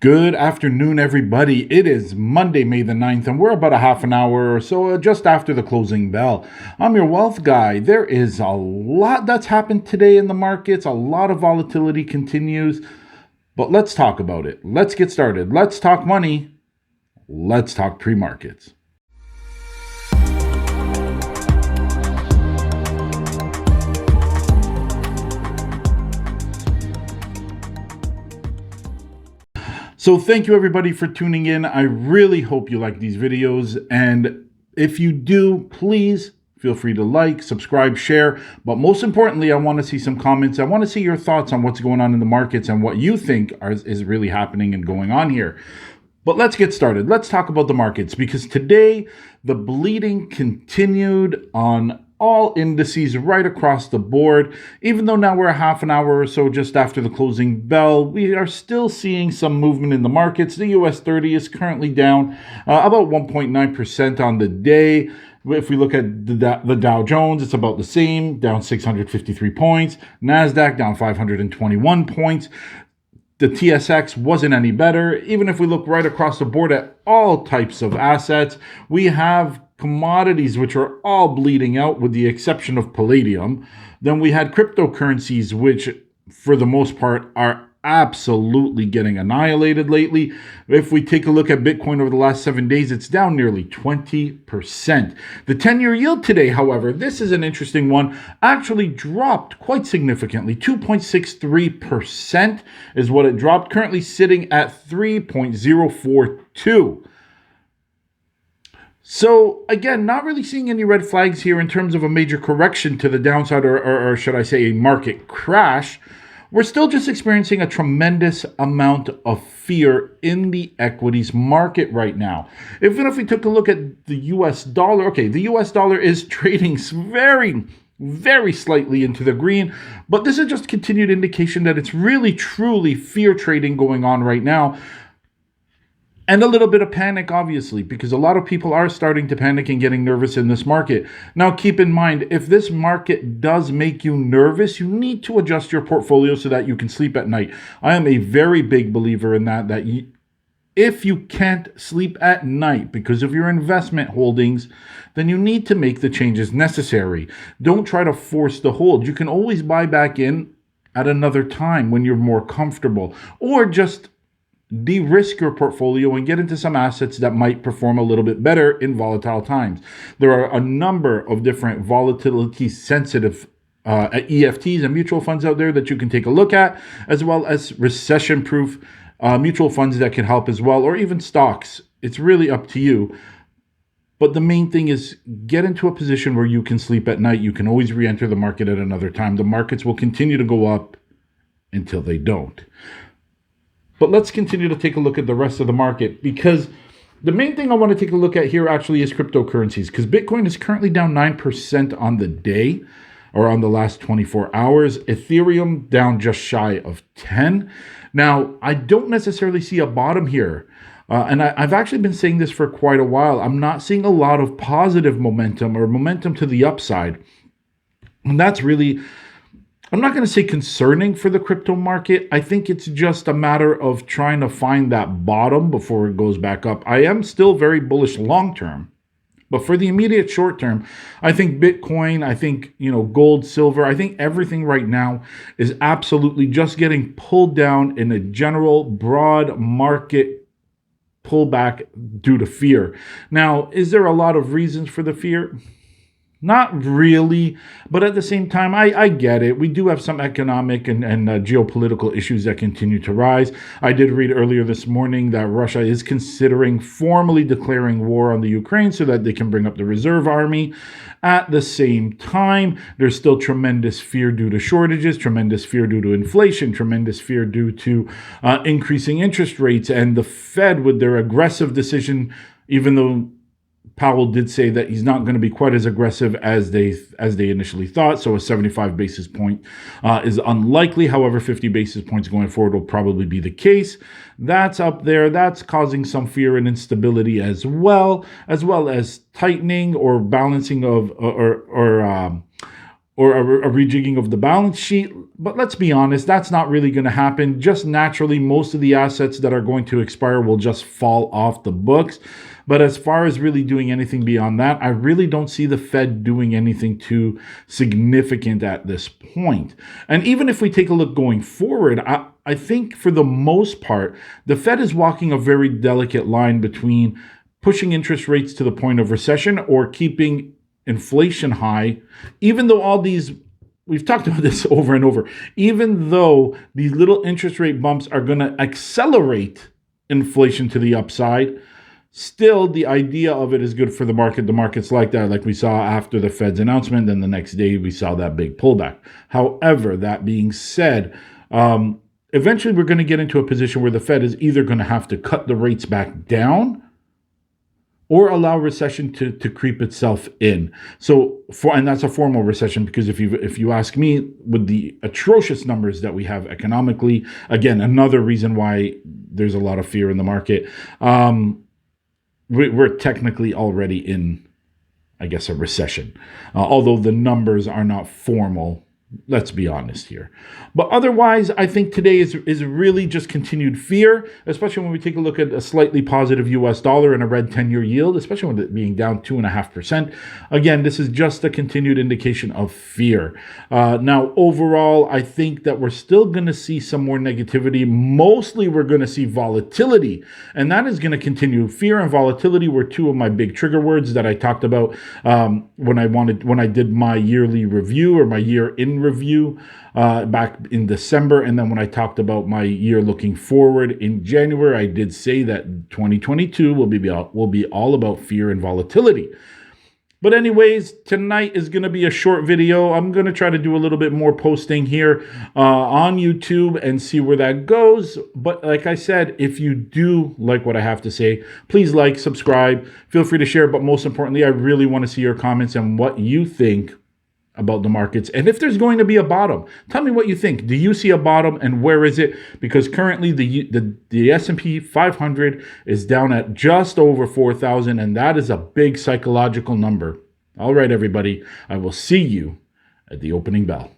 Good afternoon, everybody. It is Monday, May the 9th, and we're about a half an hour or so just after the closing bell. I'm your wealth guy. There is a lot that's happened today in the markets. A lot of volatility continues, but let's talk about it. Let's get started. Let's talk money. Let's talk pre-markets. So thank you everybody for tuning in. I really hope you like these videos. And if you do, please feel free to like, subscribe, share. But most importantly, I want to see some comments. I want to see your thoughts on what's going on in the markets and what you think is really happening and going on here. But let's get started. Let's talk about the markets, because today the bleeding continued on all indices right across the board. Even though now we're a half an hour or so just after the closing bell, we are still seeing some movement in the markets. The US 30 is currently down about 1.9% on the day. If we look at the Dow Jones, it's about the same, down 653 points. NASDAQ down 521 points. The TSX wasn't any better. Even if we look right across the board at all types of assets, we have commodities which are all bleeding out with the exception of palladium. Then we had cryptocurrencies, which for the most part are absolutely getting annihilated lately. If we take a look at Bitcoin over the last 7 days, it's down nearly 20%. The 10-year yield today, however, this is an interesting one, actually dropped quite significantly. 2.63% is what it dropped, currently sitting at 3.042. So again, not really seeing any red flags here in terms of a major correction to the downside, or should I say a market crash. We're still just experiencing a tremendous amount of fear in the equities market right now. Even if we took a look at the US dollar, okay, the US dollar is trading very slightly into the green, but this is just continued indication that it's really truly fear trading going on right now. And a little bit of panic, obviously, because a lot of people are starting to panic and getting nervous in this market. Now, keep in mind, if this market does make you nervous, you need to adjust your portfolio so that you can sleep at night. I am a very big believer in that if you can't sleep at night because of your investment holdings, then you need to make the changes necessary. Don't try to force the hold. You can always buy back in at another time when you're more comfortable, or just de-risk your portfolio and get into some assets that might perform a little bit better in volatile times. There are a number of different volatility sensitive EFTs and mutual funds out there that you can take a look at, as well as recession proof mutual funds that can help as well, or even stocks. It's really up to you. But the main thing is get into a position where you can sleep at night. You can always re-enter the market at another time. The markets will continue to go up until they don't. But let's continue to take a look at the rest of the market, because the main thing I want to take a look at here actually is cryptocurrencies, because Bitcoin is currently down 9% on the day, or on the last 24 hours. Ethereum down just shy of 10. Now, I don't necessarily see a bottom here. And I've actually been saying this for quite a while. I'm not seeing a lot of positive momentum or momentum to the upside. And that's really, I'm not going to say concerning for the crypto market. I think it's just a matter of trying to find that bottom before it goes back up. I am still very bullish long term, but for the immediate short term, I think Bitcoin, I think, gold, silver, I think everything right now is absolutely just getting pulled down in a general broad market pullback due to fear. Now, is there a lot of reasons for the fear? Not really, but at the same time, I get it. We do have some economic and geopolitical issues that continue to rise. I did read earlier this morning that Russia is considering formally declaring war on the Ukraine so that they can bring up the reserve army. At the same time, there's still tremendous fear due to shortages, tremendous fear due to inflation, tremendous fear due to increasing interest rates, and the Fed with their aggressive decision, even though Powell did say that he's not going to be quite as aggressive as they initially thought. So a 75 basis point is unlikely. However, 50 basis points going forward will probably be the case. That's up there. That's causing some fear and instability as well as tightening or balancing of or a rejigging of the balance sheet. But let's be honest, that's not really going to happen. Just naturally, most of the assets that are going to expire will just fall off the books. But as far as really doing anything beyond that, I really don't see the Fed doing anything too significant at this point. And even if we take a look going forward, I think for the most part, the Fed is walking a very delicate line between pushing interest rates to the point of recession or keeping inflation high, even though all these, we've talked about this over and over, even though these little interest rate bumps are going to accelerate inflation to the upside, still the idea of it is good for the market. The market's like that, like we saw after the Fed's announcement. Then the next day we saw that big pullback. However, that being said, eventually we're going to get into a position where the Fed is either going to have to cut the rates back down or allow recession to creep itself in. And that's a formal recession, because if you ask me, with the atrocious numbers that we have economically, again, another reason why there's a lot of fear in the market, we're technically already in, I guess, a recession, although the numbers are not formal. Let's be honest here. But otherwise, I think today is really just continued fear, especially when we take a look at a slightly positive US dollar and a red 10-year yield, especially with it being down 2.5%. Again, this is just a continued indication of fear. Now, overall, I think that we're still going to see some more negativity. Mostly, we're going to see volatility, and that is going to continue. Fear and volatility were two of my big trigger words that I talked about when I did my yearly review, or my year in review back in December. And then when I talked about my year looking forward in January, I did say that 2022 will be all about fear and volatility. But anyways, tonight is going to be a short video. I'm going to try to do a little bit more posting here on YouTube and see where that goes. But like I said, if you do like what I have to say, please like, subscribe, feel free to share. But most importantly, I really want to see your comments and what you think about the markets, and if there's going to be a bottom. Tell me what you think. Do you see a bottom, and where is it? Because currently the S&P 500 is down at just over 4,000, and that is a big psychological number. All right, everybody, I will see you at the opening bell.